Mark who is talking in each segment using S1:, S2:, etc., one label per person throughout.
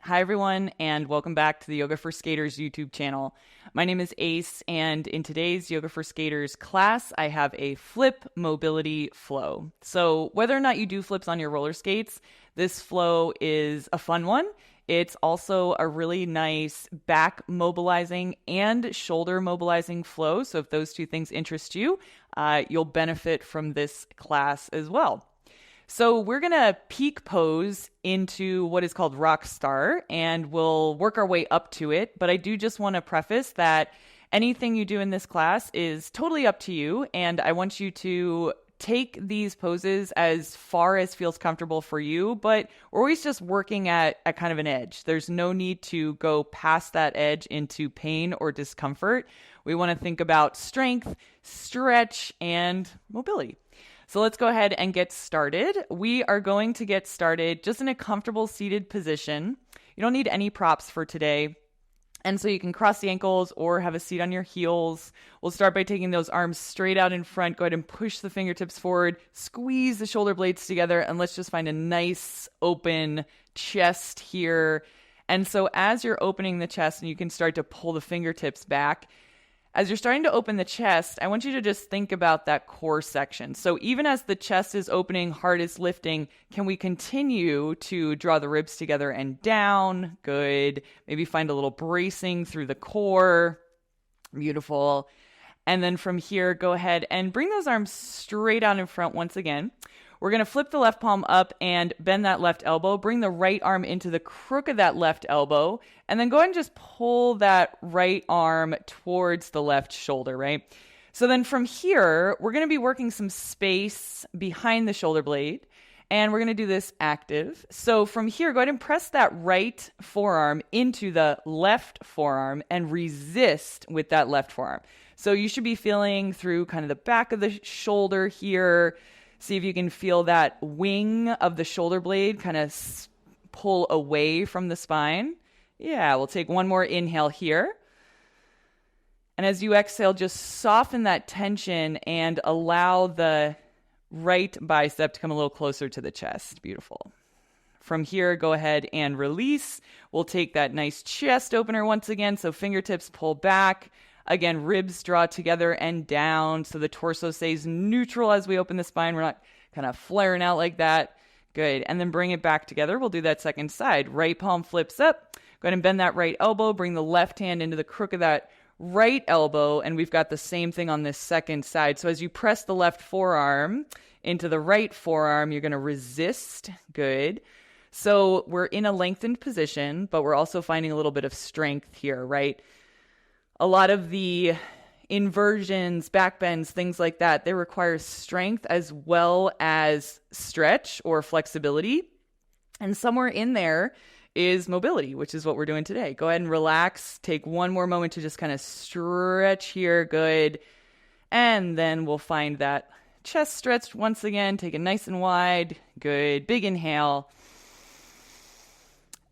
S1: Hi, everyone, and welcome back to the Yoga for Skaters YouTube channel. My name is Ace, and in today's Yoga for Skaters class, I have a flip mobility flow. So whether or not you do flips on your roller skates, this flow is a fun one. It's also a really nice back mobilizing and shoulder mobilizing flow. So if those two things interest you, you'll benefit from this class as well. So we're going to peak pose into what is called rock star, and we'll work our way up to it. But I do just want to preface that anything you do in this class is totally up to you, and I want you to take these poses as far as feels comfortable for you, but we're always just working at kind of an edge. There's no need to go past that edge into pain or discomfort. We want to think about strength, stretch, and mobility. So let's go ahead and get started. We are going to get started just in a comfortable seated position. You don't need any props for today. And so you can cross the ankles or have a seat on your heels. We'll start by taking those arms straight out in front. Go ahead and push the fingertips forward. Squeeze the shoulder blades together. And let's just find a nice open chest here. And so as you're opening the chest, and you can start to pull the fingertips back, as you're starting to open the chest, I want you to just think about that core section. So even as the chest is opening, heart is lifting, can we continue to draw the ribs together and down? Good. Maybe find a little bracing through the core. Beautiful. And then from here, go ahead and bring those arms straight out in front once again. We're going to flip the left palm up and bend that left elbow. Bring the right arm into the crook of that left elbow. And then go ahead and just pull that right arm towards the left shoulder, right? So then from here, we're going to be working some space behind the shoulder blade. And we're going to do this active. So from here, go ahead and press that right forearm into the left forearm and resist with that left forearm. So you should be feeling through kind of the back of the shoulder here. See if you can feel that wing of the shoulder blade kind of pull away from the spine. Yeah, we'll take one more inhale here. And as you exhale, just soften that tension and allow the right bicep to come a little closer to the chest. Beautiful. From here, go ahead and release. We'll take that nice chest opener once again. So fingertips pull back. Again, ribs draw together and down so the torso stays neutral as we open the spine. We're not kind of flaring out like that. Good. And then bring it back together. We'll do that second side. Right palm flips up. Go ahead and bend that right elbow. Bring the left hand into the crook of that right elbow. And we've got the same thing on this second side. So as you press the left forearm into the right forearm, you're going to resist. Good. So we're in a lengthened position, but we're also finding a little bit of strength here, right? A lot of the inversions, back bends, things like that, they require strength as well as stretch or flexibility. And somewhere in there is mobility, which is what we're doing today. Go ahead and relax. Take one more moment to just kind of stretch here. Good. And then we'll find that chest stretched once again. Take it nice and wide. Good. Big inhale.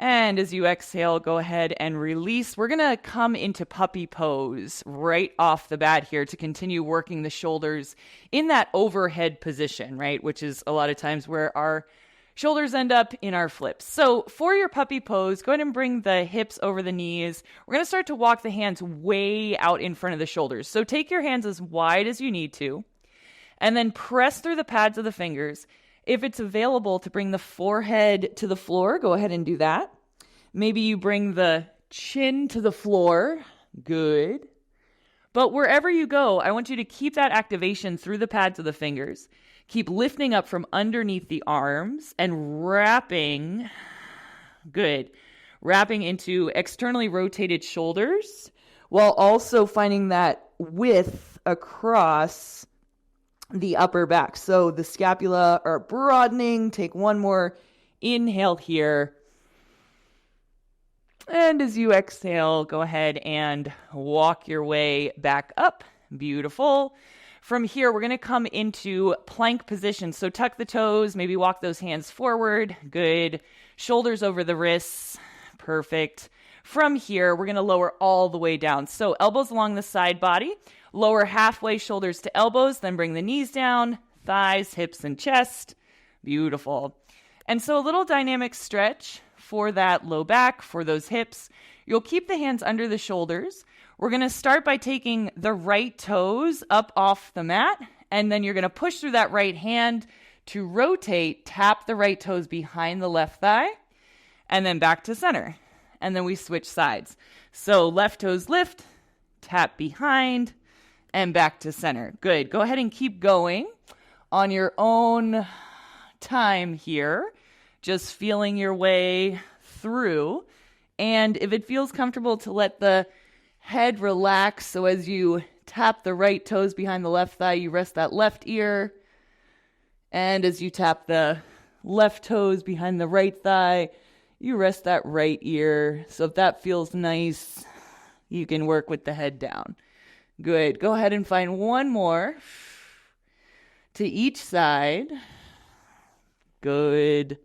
S1: And as you exhale, go ahead and release. We're going to come into puppy pose right off the bat here to continue working the shoulders in that overhead position, right? Which is a lot of times where our shoulders end up in our flips. So for your puppy pose, go ahead and bring the hips over the knees. We're going to start to walk the hands way out in front of the shoulders. So take your hands as wide as you need to, and then press through the pads of the fingers. If it's available to bring the forehead to the floor, go ahead and do that. Maybe you bring the chin to the floor. Good. But wherever you go, I want you to keep that activation through the pads of the fingers. Keep lifting up from underneath the arms and wrapping. Good. Wrapping into externally rotated shoulders while also finding that width across the upper back. So the scapula are broadening. Take one more inhale here. And as you exhale, go ahead and walk your way back up. Beautiful. From here, we're going to come into plank position. So tuck the toes, maybe walk those hands forward. Good. Shoulders over the wrists. Perfect. From here, we're going to lower all the way down. So elbows along the side body. Lower halfway, shoulders to elbows. Then bring the knees down, thighs, hips, and chest. Beautiful. And so a little dynamic stretch for that low back, for those hips. You'll keep the hands under the shoulders. We're going to start by taking the right toes up off the mat, and then you're going to push through that right hand to rotate, tap the right toes behind the left thigh, and then back to center. And then we switch sides. So left toes lift, tap behind, and back to center. Good. Go ahead and keep going on your own time here, just feeling your way through. And if it feels comfortable to let the head relax, so as you tap the right toes behind the left thigh, you rest that left ear. And as you tap the left toes behind the right thigh, you rest that right ear. So if that feels nice, you can work with the head down. Good. Go ahead and find one more to each side. Good.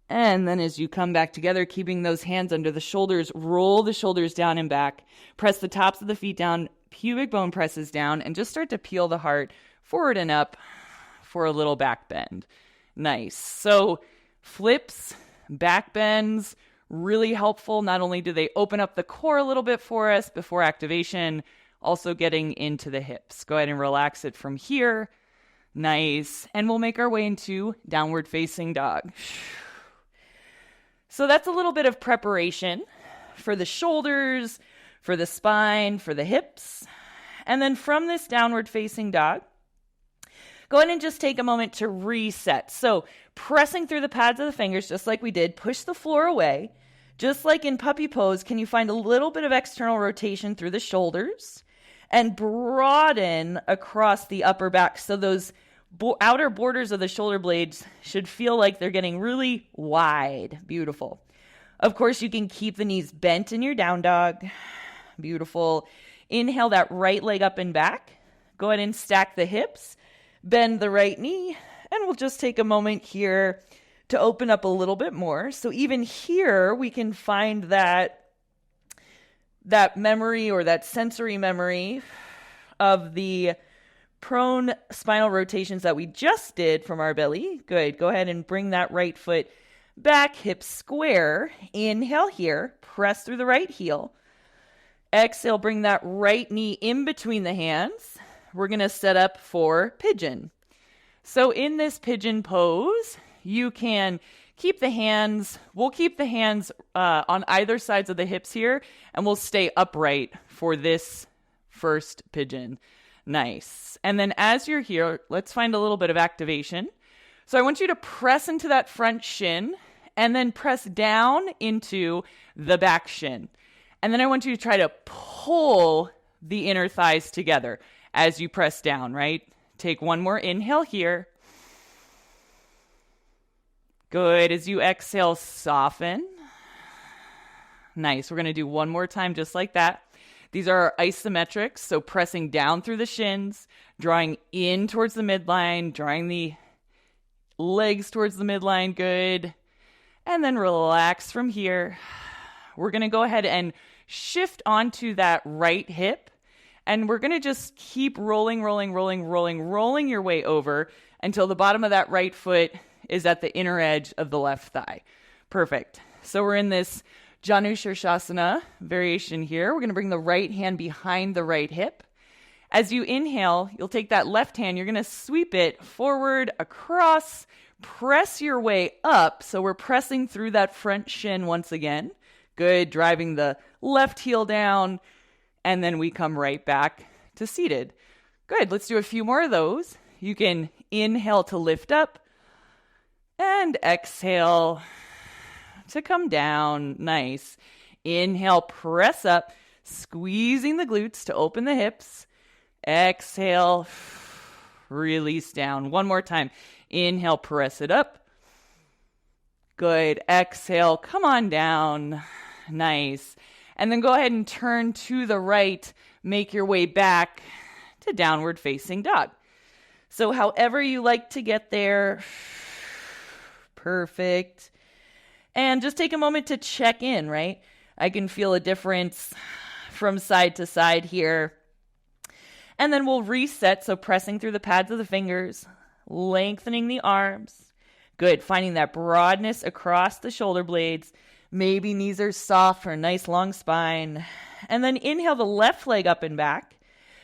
S1: And then as you come back together, keeping those hands under the shoulders, roll the shoulders down and back. Press the tops of the feet down, pubic bone presses down, and just start to peel the heart forward and up for a little back bend. Nice. So flips, back bends, really helpful. Not only do they open up the core a little bit for us before activation, also getting into the hips. Go ahead and relax it from here. Nice. And we'll make our way into downward facing dog. So that's a little bit of preparation for the shoulders, for the spine, for the hips. And then from this downward facing dog, go ahead and just take a moment to reset. So pressing through the pads of the fingers, just like we did, push the floor away. Just like in puppy pose, can you find a little bit of external rotation through the shoulders and broaden across the upper back? So those outer borders of the shoulder blades should feel like they're getting really wide. Beautiful. Of course, you can keep the knees bent in your down dog. Beautiful. Inhale that right leg up and back. Go ahead and stack the hips. Bend the right knee. And we'll just take a moment here to open up a little bit more. So even here, we can find that memory or that sensory memory of the prone spinal rotations that we just did from our belly. Good. Go ahead and bring that right foot back, hips square. Inhale here. Press through the right heel. Exhale, bring that right knee in between the hands. We're going to set up for pigeon. So in this pigeon pose, you can keep the hands, we'll keep the hands on either sides of the hips here, and we'll stay upright for this first pigeon. Nice. And then as you're here, let's find a little bit of activation. So I want you to press into that front shin and then press down into the back shin. And then I want you to try to pull the inner thighs together as you press down, right? Take one more inhale here. Good. As you exhale, soften. Nice. We're going to do one more time just like that. These are our isometrics, so pressing down through the shins, drawing in towards the midline, drawing the legs towards the midline. Good. And then relax from here. We're going to go ahead and shift onto that right hip. And we're going to just keep rolling your way over until the bottom of that right foot is at the inner edge of the left thigh. Perfect. So we're in this Janu Shirshasana variation here. We're going to bring the right hand behind the right hip. As you inhale, you'll take that left hand, you're going to sweep it forward, across, press your way up. So we're pressing through that front shin once again. Good, driving the left heel down, and then we come right back to seated. Good, let's do a few more of those. You can inhale to lift up, and exhale to come down. Nice. Inhale, press up, squeezing the glutes to open the hips. Exhale, release down. One more time. Inhale, press it up. Good. Exhale, come on down. Nice. And then go ahead and turn to the right. Make your way back to downward facing dog. So however you like to get there. Perfect. And just take a moment to check in, right? I can feel a difference from side to side here. And then we'll reset. So pressing through the pads of the fingers, lengthening the arms, Good. Finding that broadness across the shoulder blades. Maybe knees are soft for a nice long spine. And then inhale the left leg up and back.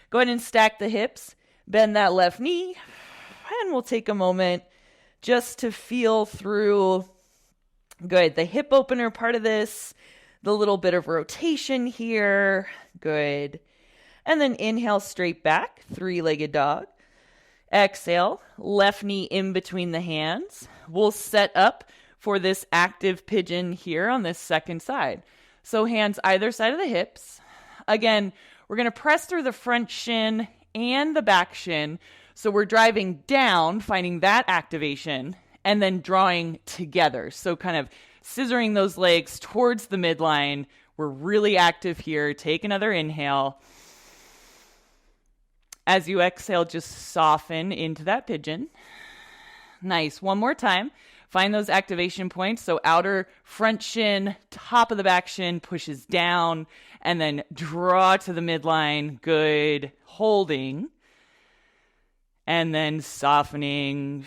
S1: Go ahead and stack the hips. Bend that left knee. And we'll take a moment just to feel through, good, the hip opener part of this, the little bit of rotation here. Good. And then inhale straight back, three-legged dog. Exhale, left knee in between the hands. We'll set up for this active pigeon here on this second side. So hands either side of the hips. Again, we're going to press through the front shin and the back shin. So we're driving down, finding that activation, and then drawing together. So kind of scissoring those legs towards the midline. We're really active here. Take another inhale. As you exhale, just soften into that pigeon. Nice. One more time. Find those activation points. So outer front shin, top of the back shin pushes down, and then draw to the midline. Good. Holding. And then softening.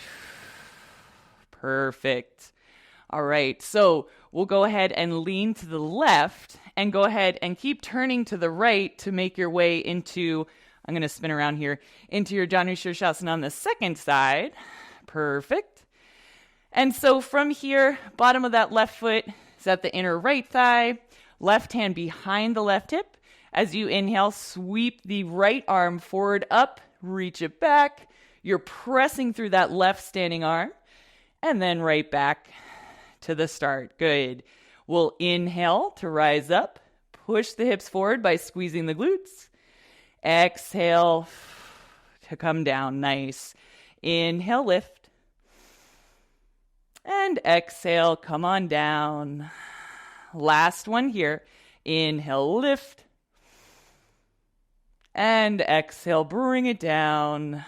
S1: Perfect. All right. So we'll go ahead and lean to the left and go ahead and keep turning to the right to make your way into, I'm going to spin around here, into your Janu Shirshasana on the second side. Perfect. And so from here, bottom of that left foot is at the inner right thigh, left hand behind the left hip. As you inhale, sweep the right arm forward up, reach it back. You're pressing through that left standing arm, and then right back to the start. Good. We'll inhale to rise up, push the hips forward by squeezing the glutes. Exhale to come down. Nice. Inhale, lift. And exhale, come on down. Last one here. Inhale, lift. And exhale, bring it down.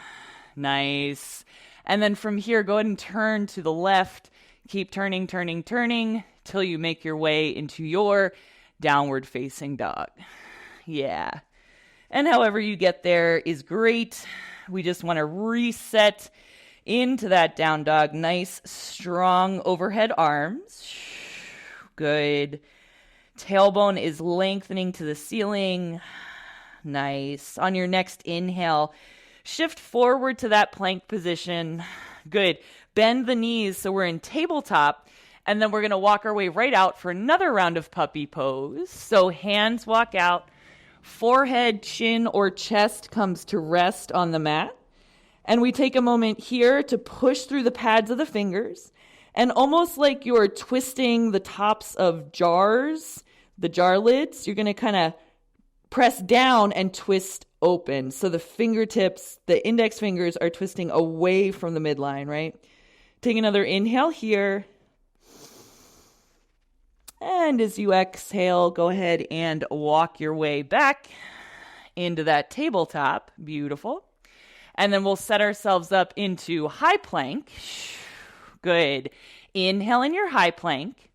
S1: Nice. And then from here, go ahead and turn to the left. Keep turning, turning, turning till you make your way into your downward facing dog. Yeah. And however you get there is great. We just want to reset into that down dog. Nice, strong overhead arms. Good. Tailbone is lengthening to the ceiling. Nice. On your next inhale, shift forward to that plank position. Good. Bend the knees so we're in tabletop. And then we're going to walk our way right out for another round of puppy pose. So hands walk out. Forehead, chin, or chest comes to rest on the mat. And we take a moment here to push through the pads of the fingers. And almost like you're twisting the tops of jars, the jar lids, you're going to kind of press down and twist open. So the fingertips, the index fingers are twisting away from the midline, right? Take another inhale here. And as you exhale, go ahead and walk your way back into that tabletop. Beautiful. And then we'll set ourselves up into high plank. Good. Inhale in your high plank.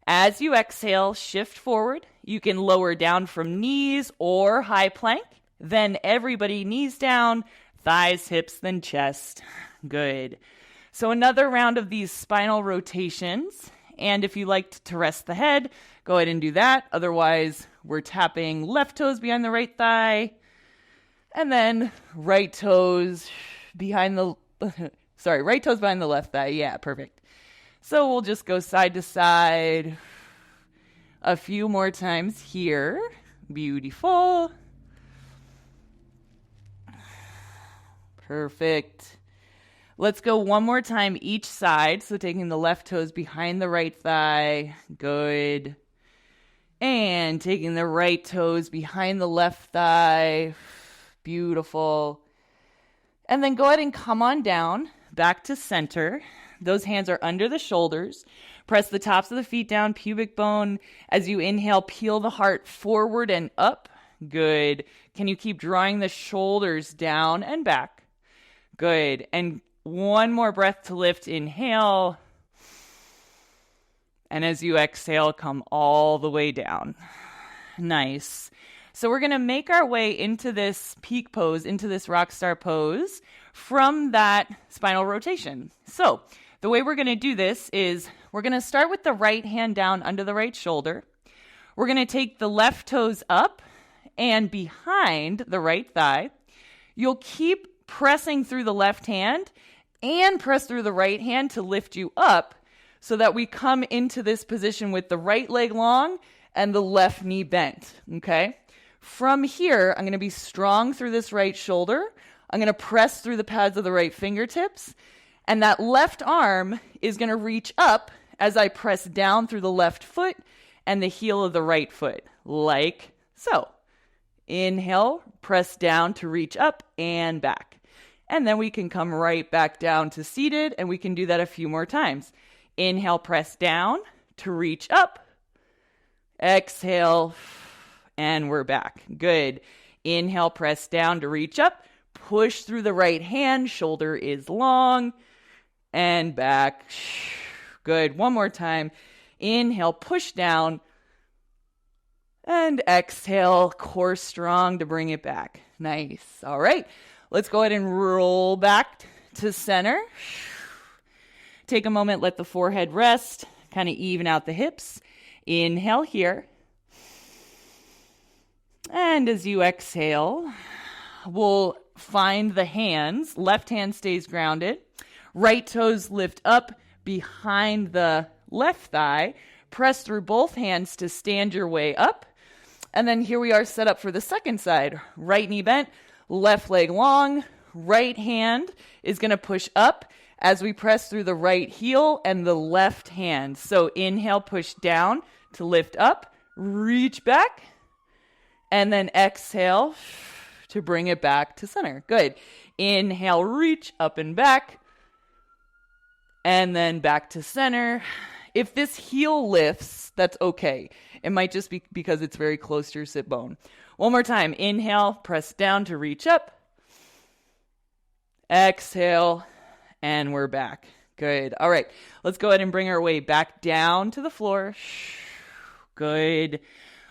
S1: As you exhale, shift forward. You can lower down from knees or high plank. Then everybody knees down, thighs, hips, then chest. Good. So another round of these spinal rotations. And if you like to rest the head, go ahead and do that. Otherwise, we're tapping left toes behind the right thigh. And then right toes behind the, right toes behind the left thigh. Yeah, perfect. So we'll just go side to side a few more times here. Beautiful. Perfect. Let's go one more time each side. So taking the left toes behind the right thigh. Good. And taking the right toes behind the left thigh. Beautiful. And then go ahead and come on down, back to center. Those hands are under the shoulders. Press the tops of the feet down, pubic bone. As you inhale, peel the heart forward and up. Good. Can you keep drawing the shoulders down and back? Good. And one more breath to lift. Inhale. And as you exhale, come all the way down. Nice. So we're going to make our way into this peak pose, into this rock star pose from that spinal rotation. So the way we're going to do this is we're going to start with the right hand down under the right shoulder. We're going to take the left toes up and behind the right thigh. You'll keep pressing through the left hand and press through the right hand to lift you up so that we come into this position with the right leg long and the left knee bent, okay? From here, I'm going to be strong through this right shoulder. I'm going to press through the pads of the right fingertips, and that left arm is going to reach up as I press down through the left foot and the heel of the right foot, like so. Inhale, press down to reach up and back. And then we can come right back down to seated, and we can do that a few more times. Inhale, press down to reach up. Exhale, and we're back. Good. Inhale, press down to reach up. Push through the right hand. Shoulder is long. And back. Good. One more time. Inhale, push down. And exhale, core strong to bring it back. Nice. All right. Let's go ahead and roll back to center. Take a moment, let the forehead rest, kind of even out the hips. Inhale here. And as you exhale, we'll find the hands. Left hand stays grounded. Right toes lift up behind the left thigh. Press through both hands to stand your way up. And then here we are set up for the second side. Right knee bent, left leg long. Right hand is going to push up as we press through the right heel and the left hand. So inhale, push down to lift up. Reach back. And then exhale to bring it back to center. Good. Inhale, reach up and back. And then back to center. If this heel lifts, that's okay. It might just be because it's very close to your sit bone. One more time. Inhale, press down to reach up. Exhale, and we're back. Good. All right. Let's go ahead and bring our way back down to the floor. Good.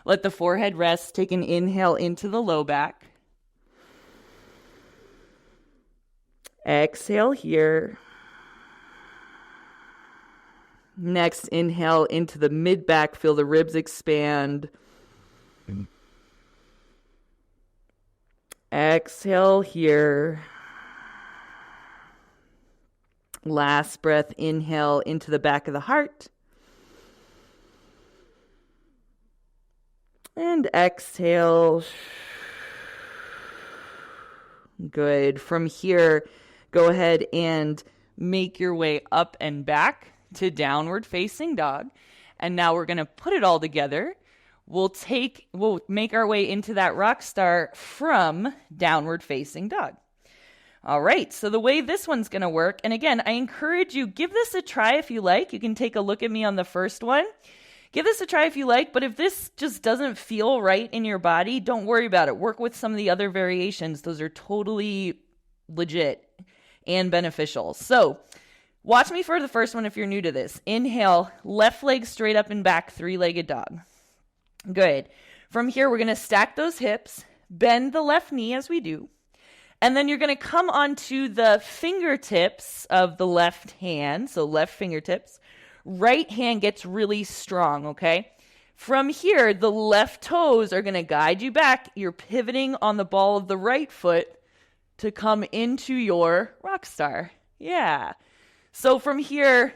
S1: Let the forehead rest. Take an inhale into the low back. Exhale here. Next, inhale into the mid back. Feel the ribs expand. Exhale here. Last breath, inhale into the back of the heart. And exhale. Good. From here, go ahead and make your way up and back to downward facing dog. And now we're going to put it all together. We'll make our way into that rock star from downward facing dog. All right, so the way this one's going to work, and again, I encourage you, give this a try if you like. You can take a look at me on the first one. Give this a try if you like, but if this just doesn't feel right in your body, don't worry about it. Work with some of the other variations. Those are totally legit and beneficial. So watch me for the first one if you're new to this. Inhale, left leg straight up and back, three-legged dog. Good. From here, we're going to stack those hips, bend the left knee as we do, and then you're going to come onto the fingertips of the left hand, so left fingertips. Right hand gets really strong, okay? From here, the left toes are going to guide you back. You're pivoting on the ball of the right foot to come into your rock star. Yeah. So from here,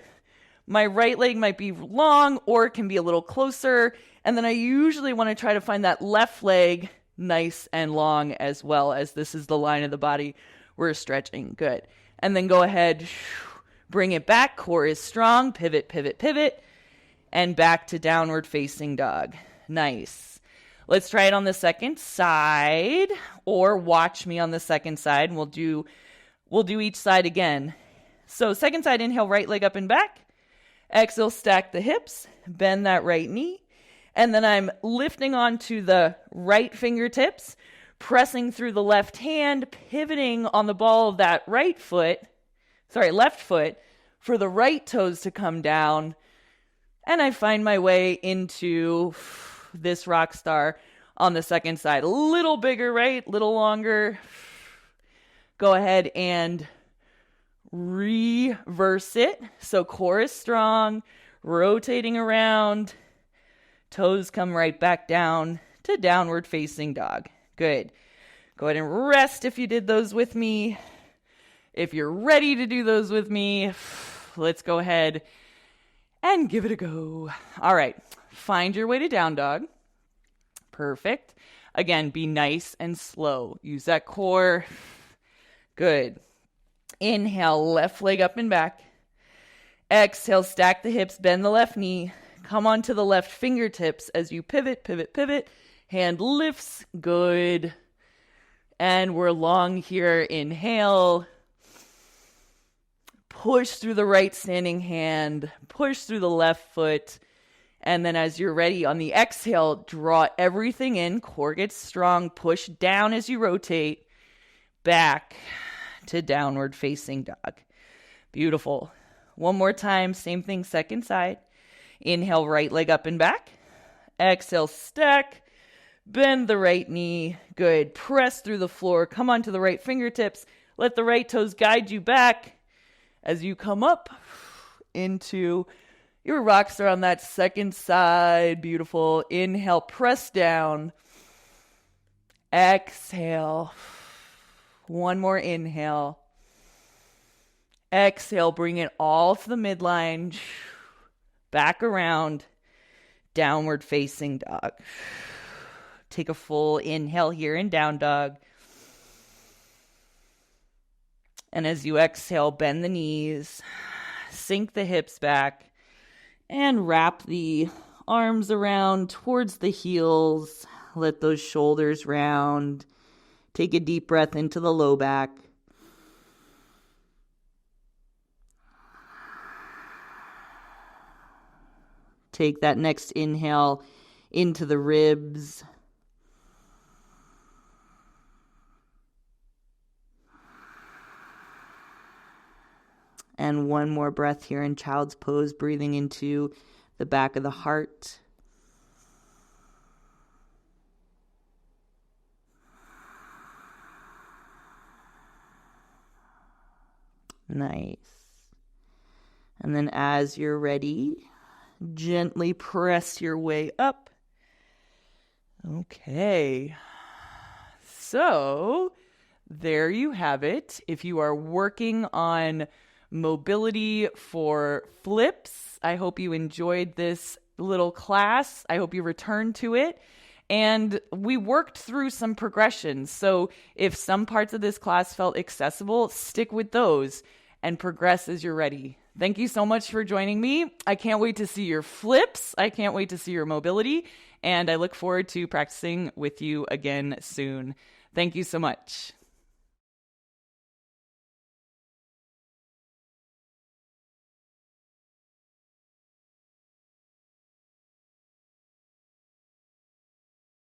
S1: my right leg might be long or it can be a little closer. And then I usually want to try to find that left leg nice and long as well, as this is the line of the body we're stretching. Good. And then go ahead, bring it back. Core is strong. Pivot, pivot, pivot. And back to downward facing dog. Nice. Let's try it on the second side, or watch me on the second side. And we'll do each side again. So second side, inhale, right leg up and back. Exhale, stack the hips, bend that right knee. And then I'm lifting onto the right fingertips, pressing through the left hand, pivoting on the ball of that left foot, for the right toes to come down. And I find my way into this rock star on the second side. A little bigger, right? A little longer. Go ahead and Reverse it. So core is strong, rotating around. Toes come right back down to downward facing dog. Good. Go ahead and rest if you did those with me. If you're ready to do those with me, let's go ahead and give it a go. All right. Find your way to down dog. Perfect. Again, be nice and slow. Use that core. Good. Inhale, left leg up and back. Exhale, stack the hips, bend the left knee. Come onto the left fingertips as you pivot, pivot, pivot. Hand lifts. Good. And we're long here. Inhale. Push through the right standing hand. Push through the left foot. And then as you're ready on the exhale, draw everything in. Core gets strong. Push down as you rotate. Back to downward facing dog. Beautiful. One more time. Same thing, second side. Inhale, right leg up and back. Exhale, stack. Bend the right knee. Good. Press through the floor. Come onto the right fingertips. Let the right toes guide you back as you come up into your rocks are on that second side. Beautiful. Inhale, press down. Exhale. One more inhale. Exhale, bring it all to the midline. Back around. Downward facing dog. Take a full inhale here in down dog. And as you exhale, bend the knees. Sink the hips back. And wrap the arms around towards the heels. Let those shoulders round. Take a deep breath into the low back. Take that next inhale into the ribs. And one more breath here in child's pose, breathing into the back of the heart. Nice. And then as you're ready, gently press your way up. Okay. So there you have it. If you are working on mobility for flips, I hope you enjoyed this little class. I hope you return to it. And we worked through some progressions. So if some parts of this class felt accessible, stick with those and progress as you're ready. Thank you so much for joining me. I can't wait to see your flips. I can't wait to see your mobility. And I look forward to practicing with you again soon. Thank you so much.